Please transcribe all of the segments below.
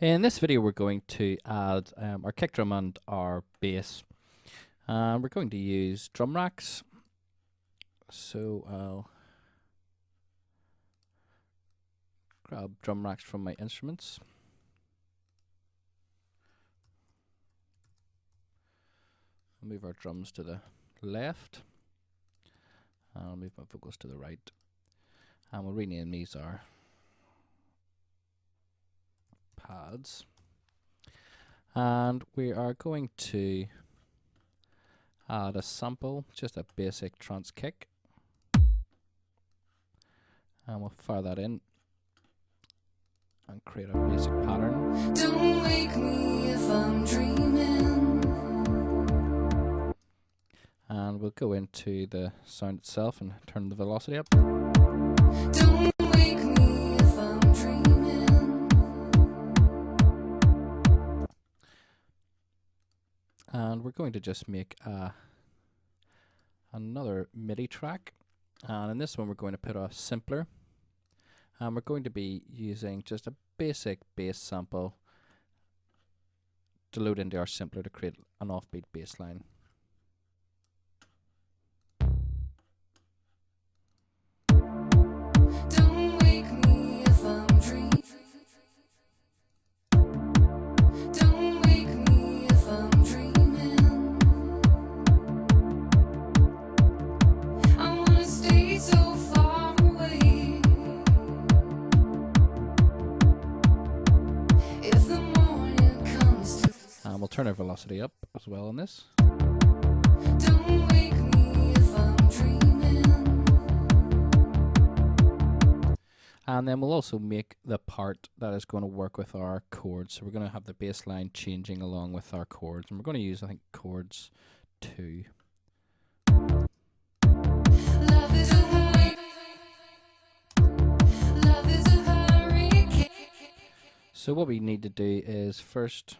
In this video we're going to add our kick drum and our bass. We're going to use drum racks. So I'll grab drum racks from my instruments. I'll move our drums to the left. I'll move my vocals to the right. And we'll rename these our pads. And we are going to add a sample, just a basic trance kick. And we'll fire that in and create a basic pattern. Don't wake me if I'm dreaming. And we'll go into the sound itself and turn the velocity up. Don't wake me if I'm dreaming. And we're going to just make another MIDI track. And in this one we're going to put a simpler. And we're going to be using just a basic bass sample to load into our simpler to create an offbeat bass line. Don't wake me if I'm dreaming. Don't wake me if I'm dreaming. I wanna stay so far away. If the morning comes to And we'll turn our velocity up as well on this. don't wake me if I'm dreaming. And then we'll also make the part that is going to work with our chords. So we're going to have the bass line changing along with our chords. And we're going to use, I think, chords 2. Love is a hurricane. Love is a hurricane. So what we need to do is first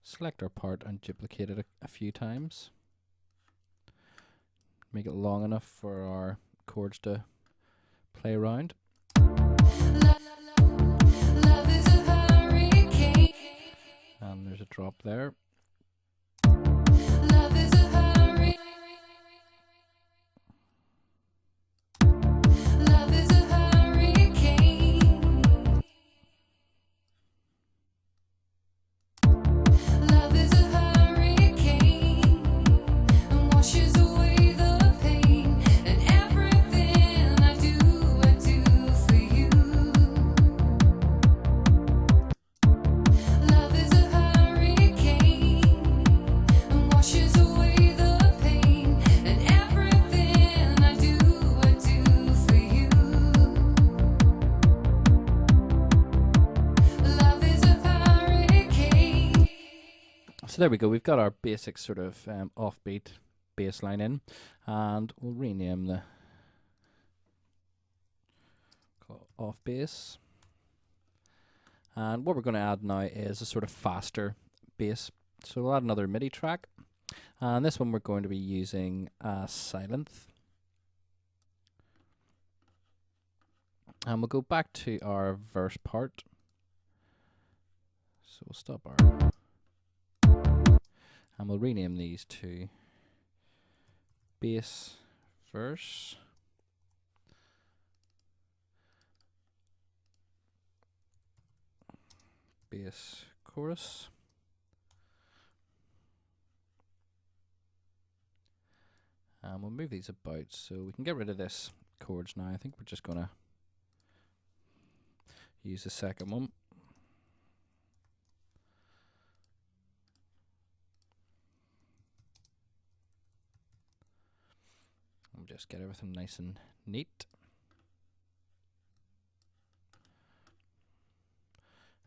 select our part and duplicate it a few times. Make it long enough for our chords to play around. Love is a hurricane. And there's a drop there. Love is a hurricane. Love is a hurricane. Love is a hurricane and washes away the pain and everything I do for you. Love is a hurricane and washes away the pain and everything I do for you. Love is a hurricane. So there we go. We've got our basic sort of offbeat bass line in. And we'll rename the off bass. And what we're going to add now is a sort of faster bass. So we'll add another MIDI track. And this one we're going to be using Silent. And we'll go back to our verse part. So we'll stop our... And we'll rename these to bass verse. Bass chorus. And we'll move these about so we can get rid of this chords now. I think we're just going to use the second one. We'll just get everything nice and neat.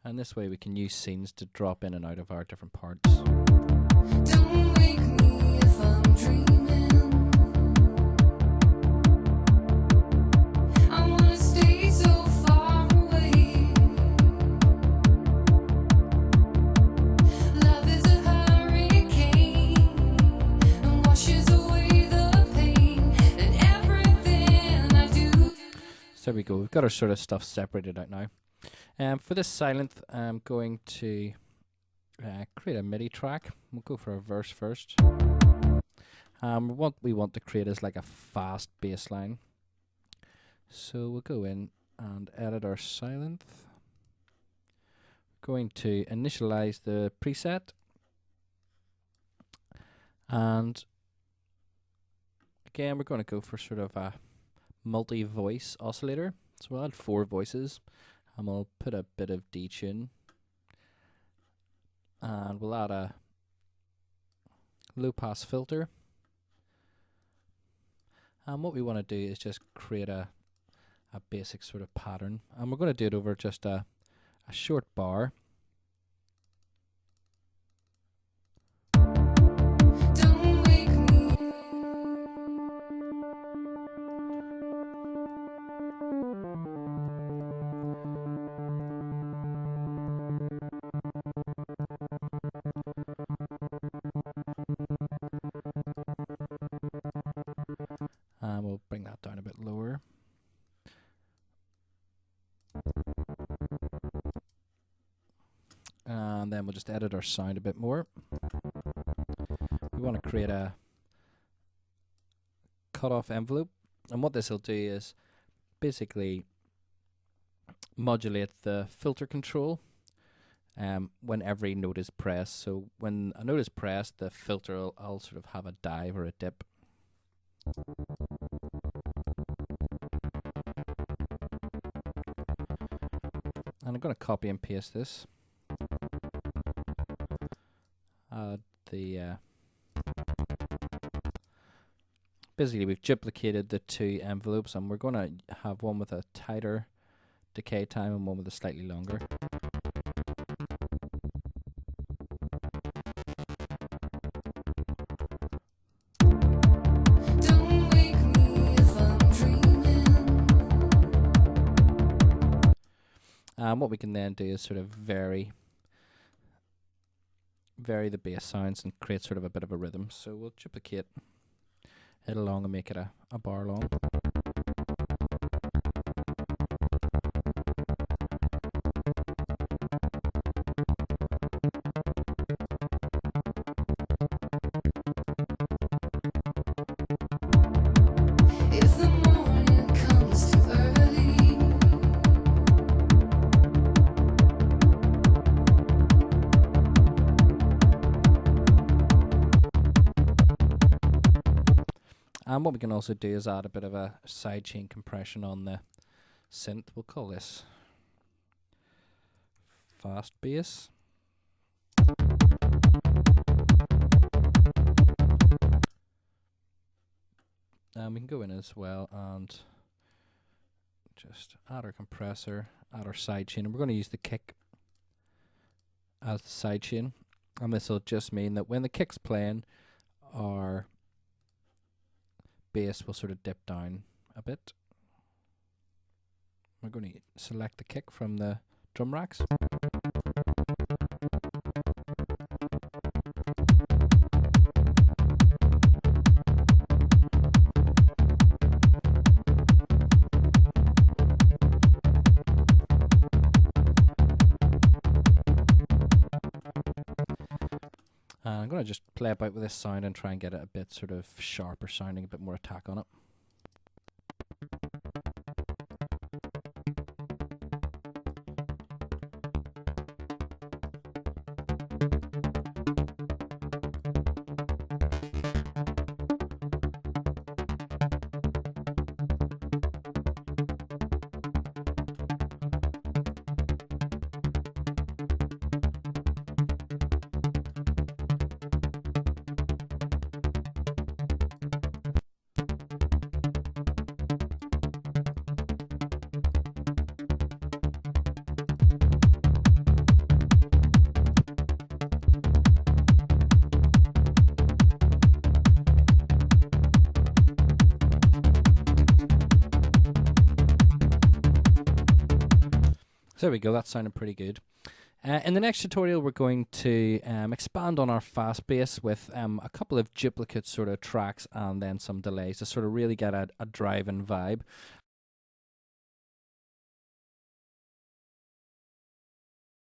And this way we can use scenes to drop in and out of our different parts. Don't wake me if I'm dreaming. I wanna stay so far away. Love is a hurricane and washes away the pain and everything I do. So there we go. We've got our sort of stuff separated out now. For this silent, I'm going to create a MIDI track. We'll go for a verse first. What we want to create is like a fast bass line. So we'll go in and edit our silent. Going to initialize the preset. And again, we're going to go for sort of a multi-voice oscillator. So we'll add 4 voices, and we'll put a bit of detune. And we'll add a low-pass filter. And what we want to do is just create a basic sort of pattern. And we're going to do it over just a short bar. Don't wake me. And we'll bring that down a bit lower. And then we'll just edit our sound a bit more. We want to create a cutoff envelope. And what this will do is basically modulate the filter control when every note is pressed. So when a note is pressed, the filter will sort of have a dive or a dip. And I'm going to copy and paste this. Add the basically we've duplicated the 2 envelopes, and we're going to have one with a tighter decay time and one with a slightly longer. Don't wake me if I'm dreaming. And what we can then do is sort of vary the bass sounds and create sort of a bit of a rhythm. So we'll duplicate it along and make it a bar long. If the morning comes too early, And what we can also do is add a bit of a sidechain compression on the synth. We'll call this fast bass. And we can go in as well and just add our compressor, add our sidechain, and we're going to use the kick as the sidechain. And this will just mean that when the kick's playing, our bass will sort of dip down a bit. We're going to select the kick from the drum racks. I'm going to just play about with this sound and try and get it a bit sort of sharper sounding, a bit more attack on it. So there we go, that sounded pretty good. In the next tutorial, we're going to expand on our fast bass with a couple of duplicate sort of tracks and then some delays to sort of really get a driving vibe.